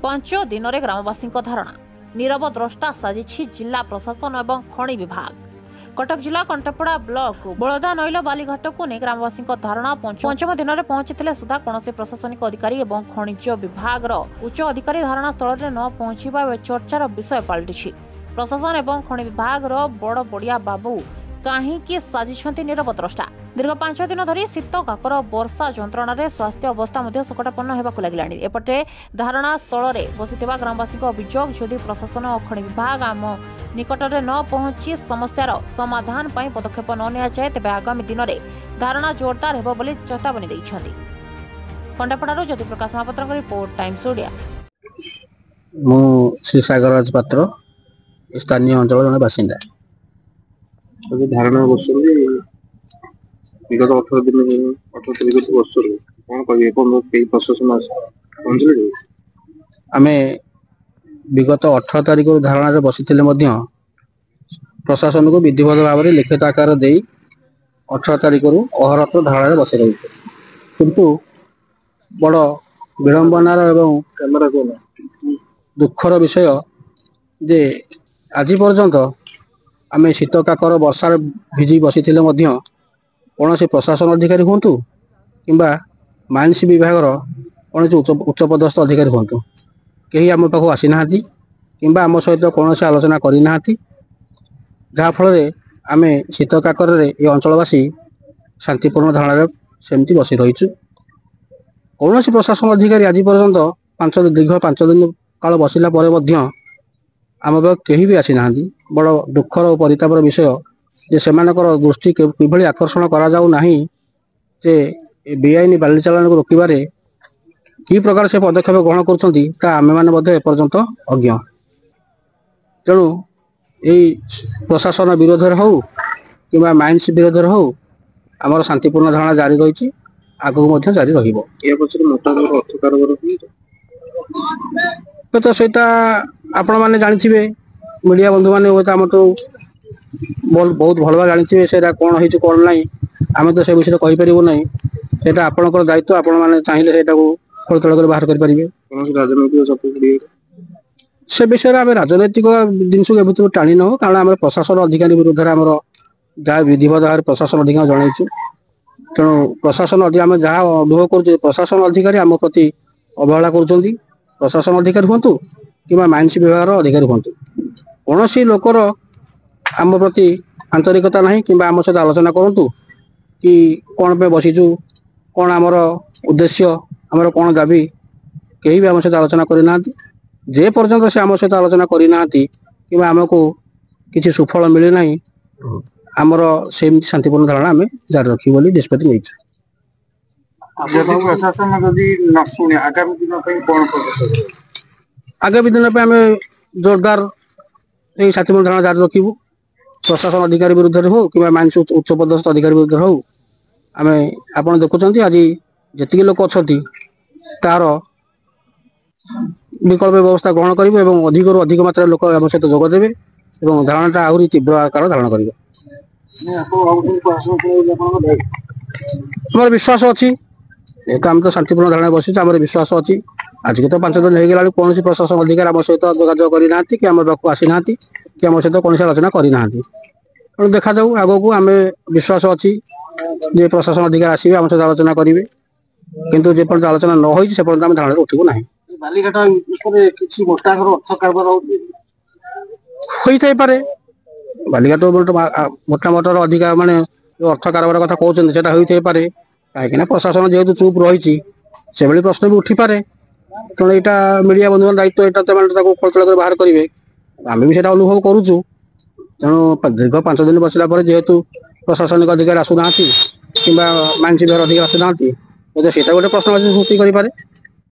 ପାଞ୍ଚ ଦିନରେ ଗ୍ରାମବାସୀଙ୍କ ଧାରଣା नीरव द्रष्टा साजिछि जिला प्रशासन और खनि विभाग। कटक जिला कंटपड़ा ब्लॉक बड़दा नईल बालीघाट को नहीं ग्रामवासी धारणा पंचम दिन में पहुंची सुधा कौन प्रशासनिक अधिकारी और खनिज विभाग उच्च अधिकारी धारणा स्थल में न पहुंचा चर्चार विषय पलटि। प्रशासन और खनि विभाग बड़ बड़िया बाबू कहीं साजिछंती नीरव द्रष्टा। दीर्घ 5 दिन धरी शीत काकर वर्षा जंत्रण स्वास्थ्य अवस्था संकटापन्न होगा लगिलानी। एपटे धारणा स्थल में बसिथिबा ग्रामवासी अभियोग जदि प्रशासन और खनि विभाग आम निकट में न पहुंची समस्यार समाधान पर पदक्षेप न निया जाए तेज आगामी दिन में धारणा जोरदार होब बोली चेतावनी दैछंती। कंडापड़ार ज्योति प्रकाश महापात्र रिपोर्ट टाइम्स ओडिया। मु श्री सागर राजपात्र स्थानीय अंचल जन बासिंदा। धारणा वर्ष विगत 18 दिन 18 वर्ष कौन कह प्रशासन आम विगत 18 तारिख धारणा बसी प्रशासन को विधिवत भाव में लिखित आकार दे 18 तारिख अहरत धारणा बसी रही किंतु बड़ विड़ंबनार एवं दुखर विषय जे आज पर्यंत आम शीत काकर वर्षा भिजी बसी कौन से प्रशासन अधिकारी हूँ कि माइंस विभाग कौन उच्च पदस्थ अधिकारी हूँ कहीं आम पाक आसी ना कि आम सहित कौन से आलोचना करना जहाँफल आम शीत काकर ये अंचलवासी शांतिपूर्ण धारणा सेमती बसी रहीचु। कौन से प्रशासन अधिकारी आज पर्यंत दीर्घ 5 दिन काल बसला आम पाक कहीं भी आसी ना। बड़ दुखर और परितापर विषय जे सेमानकर दृष्टि किभली आकर्षण करा जाऊ नाही जे बेआईन बाली चालन को रोकबारे कि प्रकार से पदक्षेप ग्रहण कर आम मैंने एपर्यंत अज्ञ। तेणु यही प्रशासन विरोध हो कि माइंस विरोध हो आमर शांतिपूर्ण धारणा जारी रही आगू जारी तो सहीटा आपण मैंने जानी मीडिया बंधु मैंने आम तो बहुत भल भाव जानी से कौन हो कौन ना आम तो से विषय कहीपर ना से आपंकर दायित्व आपण मैंने चाहिए खोल तल कर बाहर करें से विषय में आम राजनैतिक जिनस को टाणी नौ कारण आम प्रशासन अधिकारी विरुद्ध में आम जहाँ विधिवत भाव प्रशासन अधिकारी जनईचु। तेणु प्रशासन आम जहाँ अनुभव कर प्रशासन अधिकारी आम प्रति अवहेला कर प्रशासन अधिकारी हूँ कि माइंस विभाग अधिकारी हूँ कौन सी लोकर आम प्रति आंतरिकता ना कि आम सहित आलोचना करूँ कि कौन पे बसीचु कौन आमर उद्देश्य आमर कौन दाबी कहीं भी आम सहित आलोचना करना जे पर्यंत से आम सहित आलोचना करना कि आमको किसी सुफल मिलना आमर से शांतिपूर्ण धारणा आम जारी रखी बोली निष्पत्ति नहीं। आगामी दिन पे आम जोरदार ये शांतिपूर्ण धारणा जारी रखू प्रशासन अधिकारी विरुद्ध हो कि माइंस उच्च पदस्थ अधिकारी विरुद्ध हो आम आप देखुं आज जी लोक अच्छा तार विकल्प व्यवस्था ग्रहण करूँ अधिक रू अधिक मात्रा लोक आम सहित जोगदेवे और धारणाटा आहरी तीव्र आकार धारण कर विश्वास अच्छी तो आम तो शांतिपूर्ण धारणा बस आम विश्वास अच्छी आज के तो 5 दिन हो गला कौन प्रशासन अधिकारी आम सहित जोगाजोग करना कि आम पाक आसी ना कि आम सहित कौन आलोचना करना तेणु देखा जाऊ आग को आम विश्वास अच्छी जे प्रशासन अधिकारी आसवे आम सहित आलोचना करेंगे किंतु जेपर्यंत आलोचना न हो धारणा उठू ना बालीघाट मोटा होपे बालीघाट मोटा मोटर अधिकार माने अर्थ कारबार कथा कहते होपे कहीं प्रशासन जेहेतु चुप रही से भाई प्रश्न भी उठी पारे तेणु यहाँ मीडिया बंधु दायित्व यहाँ खोलतल कर बाहर करेंगे आम भी अनुभव करुचु। तेणु दीर्घ 5 दिन बसला जेहेतु प्रशासनिक अधिकारी आसुना कि माइंस विभाग अधिकारी आसुना तो गोटे प्रश्न सृष्टि करें।